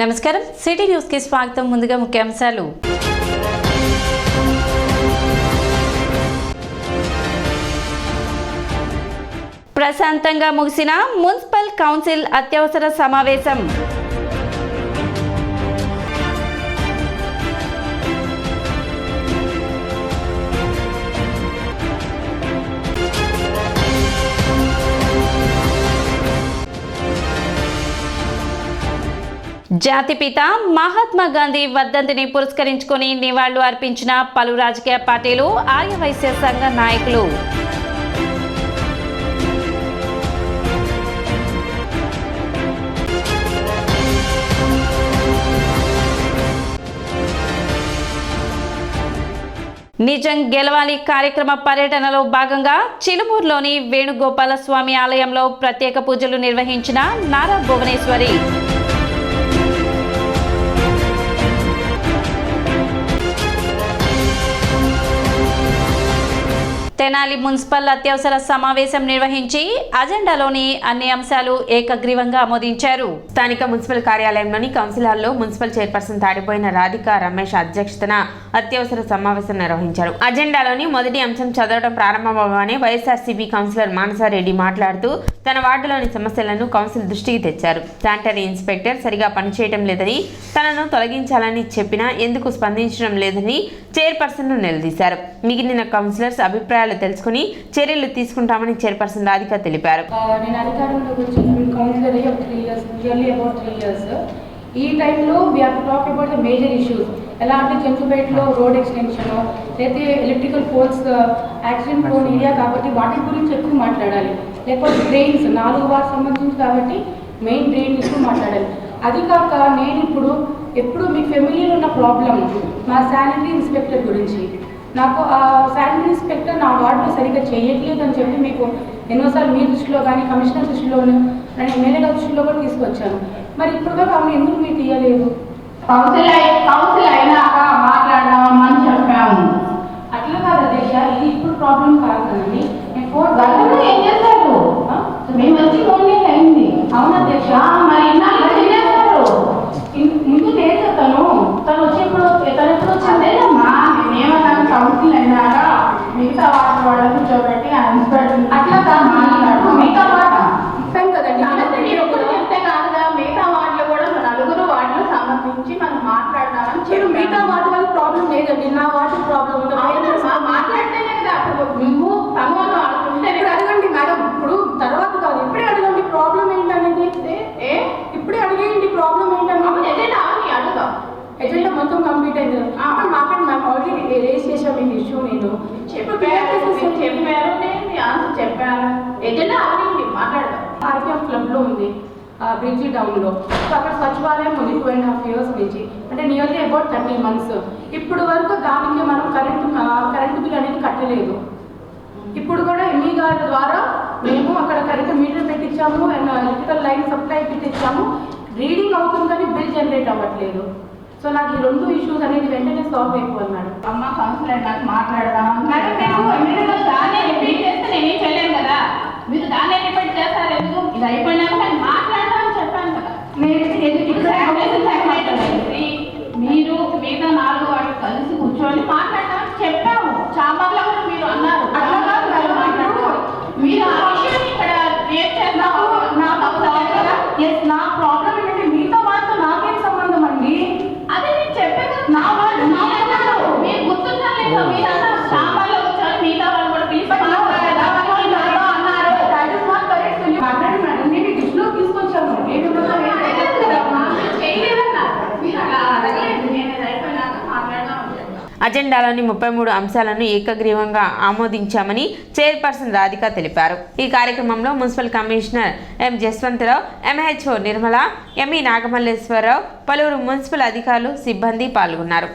నమస్కారం city news కి స్వాగతం. ముందుగా ముఖ్యాంశాలు. ప్రశాంతంగా ముగిసిన మున్సిపల్ కౌన్సిల్ అత్యవసర సమావేశం. జాతిపిత మహాత్మా గాంధీ వర్ధంతిని పురస్కరించుకొని నివాళులు అర్పించిన పలు రాజకీయ పార్టీలు, ఆర్యవైశ్య సంఘ నాయకులు. నిజం గెలవాలి కార్యక్రమ పర్యటనలో భాగంగా చిలుమూరులోని వేణుగోపాల స్వామి ఆలయంలో ప్రత్యేక పూజలు నిర్వహించిన నారా భువనేశ్వరి. తెనాలి మున్సిపల్ అత్యవసర సమావేశం నిర్వహించి అజెండాలోని అన్ని అంశాలు ఏకగ్రీవంగా ఆమోదించారు. స్థానిక మున్సిపల్ కార్యాలయంలోని కౌన్సిల్ హాల్లో మున్సిపల్ చైర్పర్సన్ తాడిపోయిన రాధికా రమేష్ అధ్యక్షతన అత్యవసర సమావేశం నిర్వహించారు. అజెండాలోని మొదటి అంశం చదవడం ప్రారంభమవగానే వైఎస్ఆర్సీపీ కౌన్సిలర్ మానసారెడ్డి మాట్లాడుతూ తన వార్డులోని సమస్యలను కౌన్సిల్ దృష్టికి తెచ్చారు. శానిటరీ ఇన్స్పెక్టర్ సరిగా పనిచేయడం లేదని, తనను తొలగించాలని చెప్పినా ఎందుకు స్పందించడం లేదని చైర్పర్సన్ను నిలదీశారు. మిగిలిన కౌన్సిలర్స్ అభిప్రాయాలు తెలుసుకుని చర్యలు తీసుకుంటామని చైర్పర్సన్ రాధిక తెలిపారు. నేను అధికారంలోకి వచ్చి కౌన్సిలర్ అయ్యి 3 years, నియర్లీ అబౌట్ 3 years. ఈ టైంలో we have to talk about the major issues. ఎలా అంటే చెంచుపేటలో రోడ్ ఎక్స్టెన్షన్, లేకపోతే electrical poles, accident prone area కాబట్టి వాటి గురించి ఎక్కువ మాట్లాడాలి. లేకపోతే డ్రైన్స్ 4 వార్డు సంబంధించి కాబట్టి మెయిన్ డ్రైన్ ఇష్యూ మాట్లాడాలి. అది కాక నేను ఎప్పుడు మీ ఫ్యామిలీలో ఉన్న ప్రాబ్లం మా శానిటరీ ఇన్స్పెక్టర్ గురించి. నాకు ఆ శానిటరీ ఇన్స్పెక్టర్ నా వార్డులో సరిగ్గా చేయట్లేదు అని చెప్పి మీకు ఎన్నోసార్లు మీ దృష్టిలో కానీ కమిషనర్ దృష్టిలోను నేను ఎమ్మెల్యే దృష్టిలో కూడా తీసుకొచ్చాను. మరి ఇప్పుడు ఆమె ఎందుకు మీరు తీయలేదు? కౌన్సిల్ అయినాక మాట్లాడదామని చెప్పాము. అట్లా కాదు అధ్యక్ష, ఇది ఇప్పుడు ప్రాబ్లం కాదు కదండి. నేను గతంలో ఏం చేశారు? మేము వచ్చి 4 years అయింది. అవును అధ్యక్ష, మరి ఇన్నాళ్ళు ఏం చేశారు? ముందు లేదు తను వచ్చేప్పుడు తను ఎప్పుడు వచ్చింది? అదేనమ్మా, మేమేమన్నాను, కౌన్సిల్ అయినాక మిగతా వాళ్ళని కూర్చోబెట్టి అట్లా కాదు మాట్లాడు. మిగతా వాట చెప్పాను కదండి. చెప్తే కాదుగా, మిగతా వాటిలో కూడా 4 వాటిలో సంబంధించి మనం మాట్లాడదామని చెప్పి. మిగతా వాటి వల్ల ప్రాబ్లం లేదండి, నా వాటి ప్రాబ్లం మాట్లాడితేనే కదా అప్పుడు నువ్వు తమను అనుకుంటే. అడగండి మేడం, ఇప్పుడు తర్వాత కాదు, ఇప్పుడే అడగండి ప్రాబ్లం ఏంటనేది. ఇప్పుడే అడిగేయండి ప్రాబ్లం ఏంటనేది. అడుగుదాం. ఎజెండా మొత్తం కంప్లీట్ అయింది. మాట్లాడి మ్యామ్ ఆల్రెడీ రేస్ చేసాం ఈ ఇష్యూ. నేను చెప్పారు, నేను ఆన్సర్ చెప్పాను. ఎజెండా అవ్వండి, మాట్లాడదాం. ఆర్పిఎం క్లబ్లో ఉంది బ్రిడ్జి డౌన్లో. సో అక్కడ సచివాలయం ఉంది 2.5 years నుంచి, అంటే నియర్లీ అబౌట్ 30 months. ఇప్పుడు వరకు దానికి మనం కరెంటు బిల్ అనేది కట్టలేదు. ఇప్పుడు కూడా ఎంఈ గారి ద్వారా మేము అక్కడ కరెంటు మీటర్ పెట్టించాము అండ్ ఎలక్ట్రికల్ లైన్ సప్లై పెట్టించాము. రీడింగ్ అవుతుంది కానీ బిల్ జనరేట్ అవ్వట్లేదు. సో నాకు ఈ 2 issues అనేది వెంటనే సాల్వ్ అయిపోవాలి మేడం. అమ్మ కౌన్సిలర్ నాకు మాట్లాడదాం. దాన్ని రిపీట్ చేస్తే నేనేం చేయలేను కదా, మీరు దాన్ని రిపీట్ చేస్తారు ఎందుకు? ఇది అయిపోయినాక నేను మాట్లాడదామని చెప్పాను కదా. మీరు మిగతా 4 వాటికి కలిసి కూర్చొని మాట్లాడదామని చెప్పాము. చాంబర్లో కూడా మీరు అన్నారు. మీరు ఆ విషయాన్ని ఇక్కడ క్రియేట్ చేస్తాము. నా ప్రాబ్లం ఏంటంటే మీతో వాటితో నాకేం సంబంధం అండి? అదే నేను చెప్పాను. నా వాళ్ళు మీరు గుర్తుందా లేదా? మీరు అన్నారు చాంబర్లో కూర్చొని మిగతా వాళ్ళు కూడా పిలిచి మాట్లాడదాం అన్నారు. మాట్లాడి మేడం, నేను దృష్టిలో తీసుకొచ్చాను. అజెండాలోని 33 అంశాలను ఏకగ్రీవంగా ఆమోదించామని చైర్పర్సన్ రాధిక తెలిపారు. ఈ కార్యక్రమంలో municipal commissioner M Jaswanth Rao, MHO Nirmala, ME Nagamalleswara Rao, పలువురు మున్సిపల్ అధికారులు, సిబ్బంది పాల్గొన్నారు.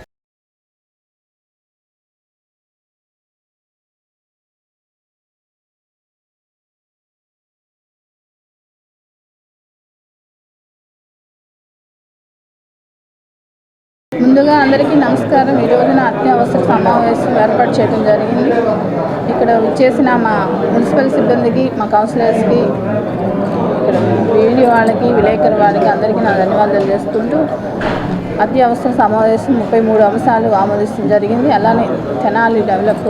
ముందుగా అందరికీ నమస్కారం. ఈ రోజున అత్యవసర సమావేశం ఏర్పాటు చేయడం జరిగింది. ఇక్కడ విచ్చేసిన మా మున్సిపల్ సిబ్బందికి, మా కౌన్సిలర్స్కి ఇక్కడ వీడియో వాళ్ళకి విలేకరు వాళ్ళకి అందరికీ నా ధన్యవాదాలు చేసుకుంటూ అత్యవసర సమావేశం 33 అంశాలు ఆమోదించడం జరిగింది. అలానే తెనాలి డెవలప్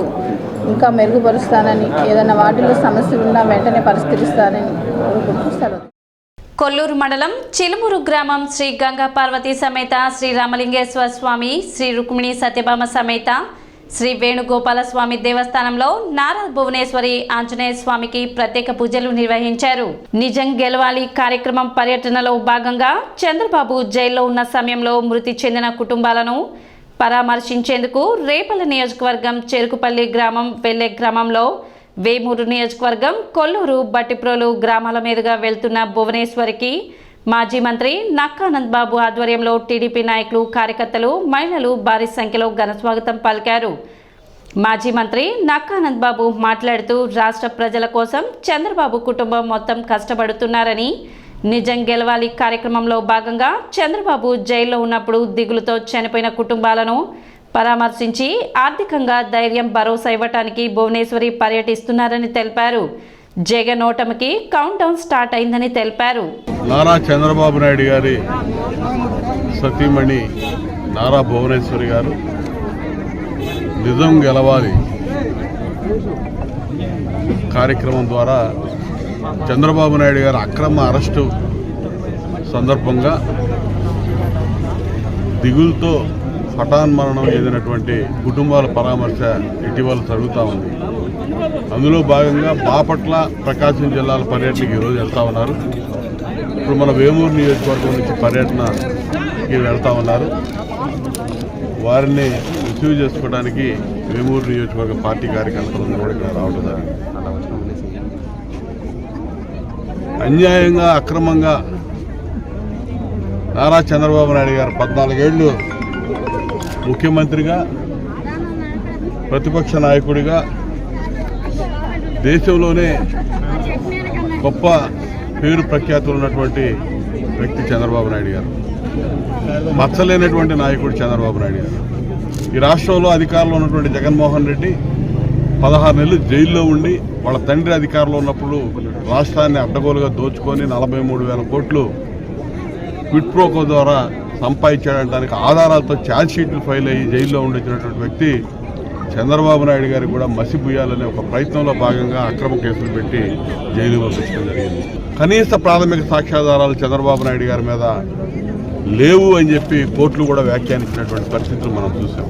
ఇంకా మెరుగుపరుస్తానని, ఏదైనా వాటిలో సమస్యలు ఉన్నా వెంటనే పరిష్కరిస్తానని కోరుకుంటూ సెలవు. కొల్లూరు మండలం చిలుమూరు గ్రామం శ్రీ గంగా పార్వతీ సమేత శ్రీ రామలింగేశ్వర స్వామి, శ్రీ రుక్మిణి సత్యభామ సమేత శ్రీ వేణుగోపాల స్వామి దేవస్థానంలో నారా భువనేశ్వరి ఆంజనేయ స్వామికి ప్రత్యేక పూజలు నిర్వహించారు. నిజం గెలవాలి కార్యక్రమం పర్యటనలో భాగంగా చంద్రబాబు జైల్లో ఉన్న సమయంలో మృతి చెందిన కుటుంబాలను పరామర్శించేందుకు రేపల నియోజకవర్గం చెరుకుపల్లి గ్రామం వెల్లె గ్రామంలో, వేమూరు నియోజకవర్గం కొల్లూరు బట్టిప్రోలు గ్రామాల మీదుగా వెళ్తున్న భువనేశ్వరికి మాజీ మంత్రి నక్కానంద్ బాబు ఆధ్వర్యంలో టీడీపీ నాయకులు, కార్యకర్తలు, మహిళలు భారీ సంఖ్యలో ఘనస్వాగతం పలికారు. మాజీ మంత్రి నక్కానంద్ బాబు మాట్లాడుతూ రాష్ట్ర ప్రజల కోసం చంద్రబాబు కుటుంబం మొత్తం కష్టపడుతున్నారని, నిజం గెలవాలి కార్యక్రమంలో భాగంగా చంద్రబాబు జైల్లో ఉన్నప్పుడు దిగులుతో చనిపోయిన కుటుంబాలను పరామర్శించి ఆర్థికంగా ధైర్యం, భరోసా ఇవ్వటానికి భువనేశ్వరి పర్యటిస్తున్నారని తెలిపారు. జగన్ ఓటమికి కౌంట్ డౌన్ స్టార్ట్ అయిందని తెలిపారు. నారా చంద్రబాబు నాయుడు గారి సతీమణి నారా భువనేశ్వరి గారు నిజం గెలవాలి కార్యక్రమం ద్వారా చంద్రబాబు నాయుడు గారి అక్రమ అరెస్టు సందర్భంగా దిగులతో హఠాన్ మరణం చెందినటువంటి కుటుంబాల పరామర్శ ఇటీవల జరుగుతూ ఉంది. అందులో భాగంగా బాపట్ల, ప్రకాశం జిల్లాల పర్యటనకి ఈరోజు వెళ్తా ఉన్నారు. ఇప్పుడు మన వేమూరు నియోజకవర్గం నుంచి పర్యటనకి వెళ్తా ఉన్నారు. వారిని రిసీవ్ చేసుకోవడానికి వేమూరు నియోజకవర్గ పార్టీ కార్యకర్తలందరూ కూడా ఇక్కడ రావడం అన్యాయంగా, అక్రమంగా నారా చంద్రబాబు నాయుడు గారు 14 ఏళ్ళు ముఖ్యమంత్రిగా, ప్రతిపక్ష నాయకుడిగా, దేశంలోనే గొప్ప పేరు ప్రఖ్యాతులు ఉన్నటువంటి వ్యక్తి చంద్రబాబు నాయుడు గారు. మచ్చలేనటువంటి నాయకుడు చంద్రబాబు నాయుడు గారు. ఈ రాష్ట్రంలో అధికారంలో ఉన్నటువంటి జగన్మోహన్ రెడ్డి 16 నెలలు జైల్లో ఉండి వాళ్ళ తండ్రి అధికారంలో ఉన్నప్పుడు రాష్ట్రాన్ని అడ్డగోలుగా దోచుకొని 43,000 కోట్లు క్విట్ ప్రోకో ద్వారా సంపాదించడానికి ఆధారాలతో ఛార్జ్ షీట్లు ఫైల్ అయ్యి జైల్లో ఉండిచ్చినటువంటి వ్యక్తి చంద్రబాబు నాయుడు గారికి కూడా మసిపుయ్యాలనే ఒక ప్రయత్నంలో భాగంగా అక్రమ కేసులు పెట్టి జైలు పంపించడం జరిగింది. కనీస ప్రాథమిక సాక్ష్యాధారాలు చంద్రబాబు నాయుడు గారి మీద లేవు అని చెప్పి కోర్టులు కూడా వ్యాఖ్యానించినటువంటి పరిస్థితులు మనం చూసాం.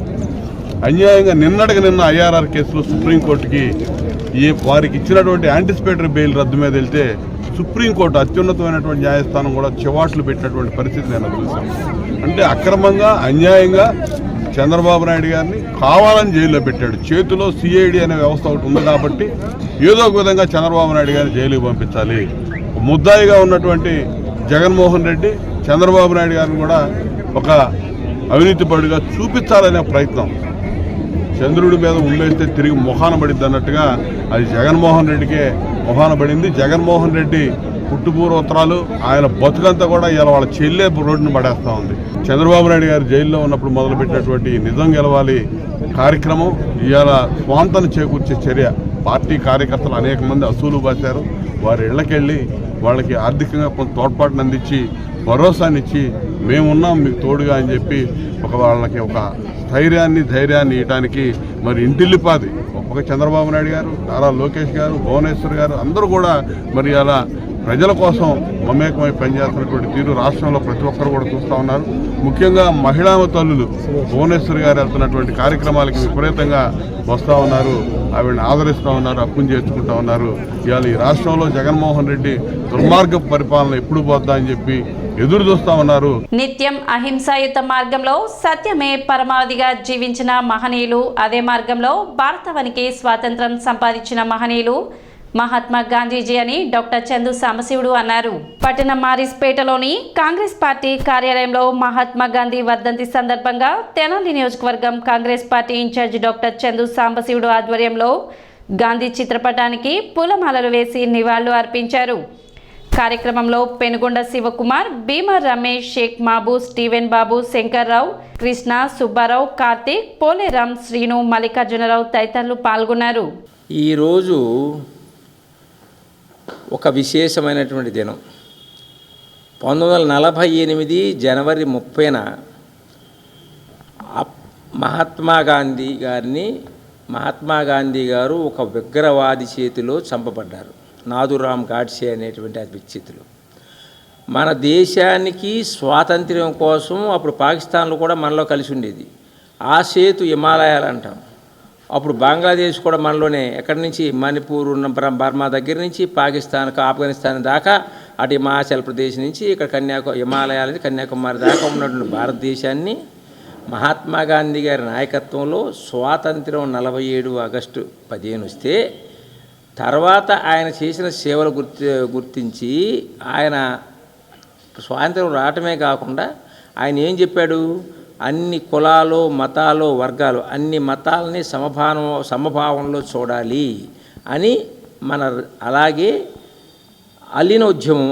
అన్యాయంగా నిన్నటికి నిన్న ఐఆర్ఆర్ కేసులో సుప్రీంకోర్టుకి వారికి ఇచ్చినటువంటి యాంటిసిపేటరీ బెయిల్ రద్దు మీద వెళ్తే సుప్రీంకోర్టు అత్యున్నతమైనటువంటి న్యాయస్థానం కూడా చివాట్లు పెట్టినటువంటి పరిస్థితి నేను చూసాం. అంటే అక్రమంగా, అన్యాయంగా చంద్రబాబు నాయుడు గారిని కావాలని జైల్లో పెట్టాడు. చేతిలో సిఐడి అనే వ్యవస్థ ఒకటి ఉంది కాబట్టి ఏదో ఒక విధంగా చంద్రబాబు నాయుడు గారిని జైలుకి పంపించాలి. ముద్దాయిగా ఉన్నటువంటి జగన్మోహన్ రెడ్డి చంద్రబాబు నాయుడు గారిని కూడా ఒక అవినీతిపరుడిగా చూపించాలనే ప్రయత్నం. చంద్రుడి మీద ఉమ్మేస్తే తిరిగి మొహాన పడిద్ది అన్నట్టుగా అది జగన్మోహన్ రెడ్డికే మొహాన పడింది. జగన్మోహన్ రెడ్డి పుట్టుపూర్వోత్తరాలు, ఆయన బతుకంతా కూడా ఇవాళ వాళ్ళ చెల్లె రోడ్డును పడేస్తూ ఉంది. చంద్రబాబు నాయుడు గారు జైల్లో ఉన్నప్పుడు మొదలుపెట్టినటువంటి నిజం గెలవాలి కార్యక్రమం ఇవాళ స్వాంతను చేకూర్చే చర్య. పార్టీ కార్యకర్తలు అనేక మంది అసూలు బాశారు. వారి ఇళ్లకెళ్ళి వాళ్ళకి ఆర్థికంగా కొంత తోడ్పాటును అందించి, భరోసానిచ్చి మేమున్నాం మీకు తోడుగా అని చెప్పి వాళ్ళకి ఒక ధైర్యాన్ని ఇవ్వడానికి మరి ఇంటిల్లిపాది ఒక చంద్రబాబు నాయుడు గారు, నారా లోకేష్ గారు, భువనేశ్వర్ గారు అందరూ కూడా మరి అలా ప్రజల కోసం మమేకమై పనిచేస్తున్నటువంటి తీరు రాష్ట్రంలో ప్రతి ఒక్కరు కూడా చూస్తూ ఉన్నారు. ముఖ్యంగా మహిళా తల్లులు భువనేశ్వర్ గారు వెళ్తున్నటువంటి కార్యక్రమాలకి విపరీతంగా వస్తూ ఉన్నారు. ఆవిడని ఆదరిస్తూ ఉన్నారు, అప్పుని చేర్చుకుంటూ ఉన్నారు. ఇవాళ ఈ రాష్ట్రంలో జగన్మోహన్ రెడ్డి దుర్మార్గ పరిపాలన ఎప్పుడు పోద్దా అని చెప్పి ఎదురు చూస్తా ఉన్నారు. నిత్యం అహింసాయుత మార్గంలో సత్యమే పరమావధిగా జీవించిన మహనీయులు, అదే మార్గంలో భారతావనికి స్వాతంత్రం సంపాదించిన మహనీయులు మహాత్మా గాంధీజీ అని డాక్టర్ చందు సాంబశివుడు అన్నారు. పట్టణ మారిస్పేటలోని కాంగ్రెస్ పార్టీ కార్యాలయంలో మహాత్మా గాంధీ వర్ధంతి సందర్భంగా తెనాలి నియోజకవర్గం Congress party in-charge doctor Chandu Sambasivudu ఆధ్వర్యంలో గాంధీ చిత్రపటానికి పూలమాలలు వేసి నివాళులు అర్పించారు. కార్యక్రమంలో పెనుగొండ శివకుమార్, భీమా రమేష్, షేక్ మాబు, స్టీవెన్ బాబు, శంకర్రావు, కృష్ణ, సుబ్బారావు, కార్తీక్, పోలేరామ్, శ్రీను, మల్లికార్జునరావు తదితరులు పాల్గొన్నారు. ఈరోజు ఒక విశేషమైనటువంటి దినం. 1948 జనవరి 30న మహాత్మా గాంధీ గారు ఒక ఉగ్రవాది చేతిలో చంపబడ్డారు. నాథురామ్ గాడ్సే అనేటువంటి ఆ వ్యక్తిలో. మన దేశానికి స్వాతంత్ర్యం కోసం అప్పుడు పాకిస్తాన్లో కూడా మనలో కలిసి ఉండేది. ఆ సేతు హిమాలయాలు అంటాం. అప్పుడు బంగ్లాదేశ్ కూడా మనలోనే, ఎక్కడి నుంచి మణిపూర్ ఉన్న బర్మా దగ్గర నుంచి పాకిస్తాన్కి ఆఫ్ఘనిస్తాన్ దాకా, అటు హిమాచల్ ప్రదేశ్ నుంచి ఇక్కడ హిమాలయాల నుంచి కన్యాకుమారి దాకా ఉన్నటువంటి భారతదేశాన్ని మహాత్మా గాంధీ గారి నాయకత్వంలో స్వాతంత్ర్యం 47 ఆగస్టు 15 వస్తే, తర్వాత ఆయన చేసిన సేవలు గుర్తించి ఆయన స్వాతంత్రం రావటమే కాకుండా ఆయన ఏం చెప్పాడు, అన్ని కులాలు మతాలు వర్గాలు అన్ని మతాలని సమభావంలో చూడాలి అని అలాగే అల్లిన ఉద్యమం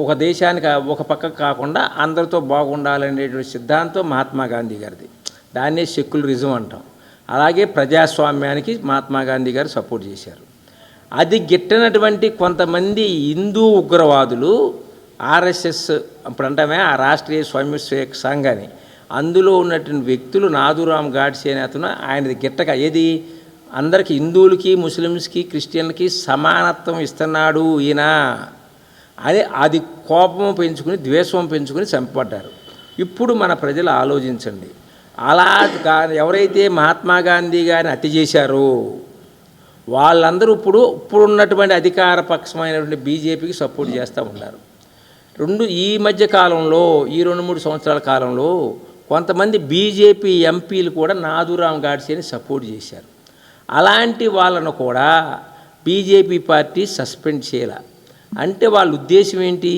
ఒక దేశానికి ఒక పక్కకు కాకుండా అందరితో బాగుండాలనేటువంటి సిద్ధాంతం మహాత్మా గాంధీ గారిది. దాన్నే సెక్యులరిజం అంటాం. అలాగే ప్రజాస్వామ్యానికి మహాత్మా గాంధీ గారు సపోర్ట్ చేశారు. అది గిట్టనటువంటి కొంతమంది హిందూ ఉగ్రవాదులు ఆర్ఎస్ఎస్ ఇప్పుడు అంటామే ఆ రాష్ట్రీయ స్వయంసేవక సంఘాన్ని, అందులో ఉన్నటువంటి వ్యక్తులు నాథురామ్ గాడ్సే అనే అతను ఆయనది గిట్టక ఏది అందరికీ హిందువులకి ముస్లిమ్స్కి క్రిస్టియన్లకి సమానత్వం ఇస్తున్నాడు ఈయన అది కోపం పెంచుకుని ద్వేషం పెంచుకుని చంపబడ్డారు. ఇప్పుడు మన ప్రజలు ఆలోచించండి, అలా ఎవరైతే మహాత్మా గాంధీ గారిని హత్య చేశారో వాళ్ళందరూ ఇప్పుడున్నటువంటి అధికార పక్షమైనటువంటి బీజేపీకి సపోర్ట్ చేస్తూ ఉన్నారు. ఈ మధ్య కాలంలో ఈ 2-3 సంవత్సరాల కాలంలో కొంతమంది బీజేపీ ఎంపీలు కూడా నాథురామ్ గాడ్సేని సపోర్ట్ చేశారు. అలాంటి వాళ్ళను కూడా బీజేపీ పార్టీ సస్పెండ్ చేయాల. అంటే వాళ్ళ ఉద్దేశం ఏంటి,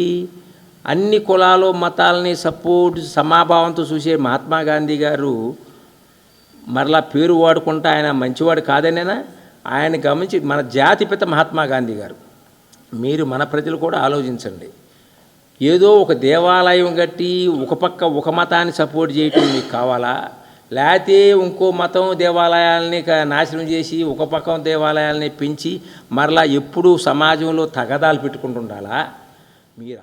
అన్ని కులాలు మతాలని సమాభావంతో చూసే మహాత్మా గాంధీ గారు మరలా పేరు వాడుకుంటా ఆయన మంచివాడు కాదనేనా? ఆయన గమనించి మన జాతిపిత మహాత్మా గాంధీ గారు, మీరు మన ప్రజలు కూడా ఆలోచించండి. ఏదో ఒక దేవాలయం కట్టి ఒక పక్క ఒక మతాన్ని సపోర్ట్ చేయటం మీకు కావాలా, లేకపోతే ఇంకో మతం దేవాలయాలని నాశనం చేసి ఒక పక్క దేవాలయాలని పెంచి మరలా ఎప్పుడూ సమాజంలో తగదాలు పెట్టుకుంటుండాలా? మీరు